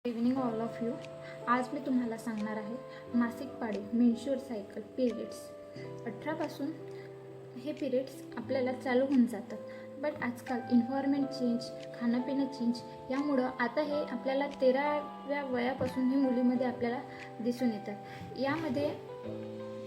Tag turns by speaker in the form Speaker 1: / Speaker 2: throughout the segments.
Speaker 1: Evening all of you. आज मी तुम्हाला सांगणार आहे मासिक पाळी मेन्स्ट्रुअल सायकल पिरियड्स. 18पासून हे पिरियड्स आपल्याला चालू होऊन जातात. बट आजकाल इन्व्हायरमेंट चेंज, खाणंपिणं चेंज यामुळं आता हे आपल्याला 13व्या वयापासून हे मुलीमध्ये आपल्याला दिसून येतात. यामध्ये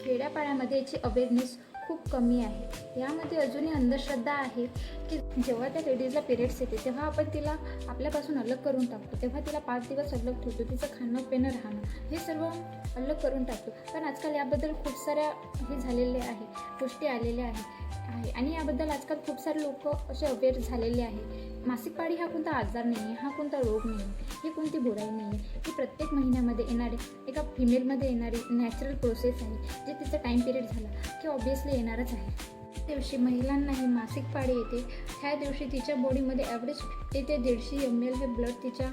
Speaker 1: खेड्यापाड्यामध्ये याची अवेअरनेस खूप कमी आहे. यामध्ये अजूनही अंधश्रद्धा आहे की जेव्हा त्या लेडीजला पिरियड्स येते तेव्हा आपण तिला आपल्यापासून अलग करून टाकतो, तेव्हा तिला 5 दिवस अलग ठेवतो, तिचं खाणं पिणं राहणं हे सर्व अलग करून टाकतो. पण आजकाल याबद्दल खूप साऱ्या हे झालेले आहे, गोष्टी आलेल्या आहे आणि याबद्दल आजकाल खूप सारे लोक असे अवेअर झालेले आहे. मासिक पाळी हा कोणता आजार नाही आहे, हा कोणता रोग नाही आहे, ही कोणती बुराई नाही आहे. ही प्रत्येक महिन्यामध्ये येणारी एका फिमेलमध्ये येणारी नॅचरल प्रोसेस आहे. जे तिचा टाईम पिरियड झाला की ऑब्वियसली येणारच आहे. त्या दिवशी महिलांना ही मासिक पाळी येते. ह्या दिवशी तिच्या बॉडीमध्ये ॲव्हरेज येते 150 ml हे ब्लड तिच्या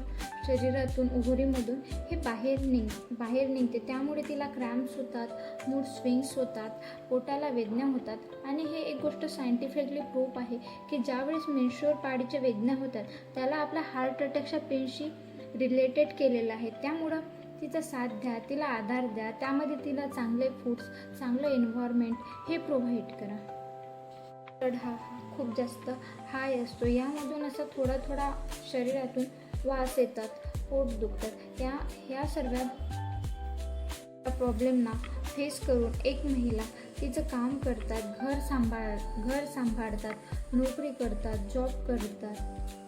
Speaker 1: शरीरातून ओव्हरीमधून हे बाहेर निघते. त्यामुळे तिला क्रॅम्प्स होतात, मूड स्विंग्स होतात, पोटाला वेदना होतात. आणि हे एक गोष्ट सायंटिफिकली प्रूफ आहे की ज्यावेळेस मेन्स्ट्रुअल पाळीच्या वेदना होतात त्याला आपल्या हार्ट अटॅकच्या पेनशी रिलेटेड केलेलं आहे. त्यामुळं तिचा साथ द्या, तिला आधार द्या, त्यामध्ये तिला चांगले फूड्स, चांगलं एन्व्हायरमेंट हे प्रोव्हाइड करा. ब्लड हा खूप जास्त हाय असतो. यामधून असं थोडा शरीरातून वास येतात, पोट दुखतात. ह्या सर्व प्रॉब्लेमना फेस करून एक महिला तिचं काम करतात, घर सांभाळतात, नोकरी करतात, जॉब करतात.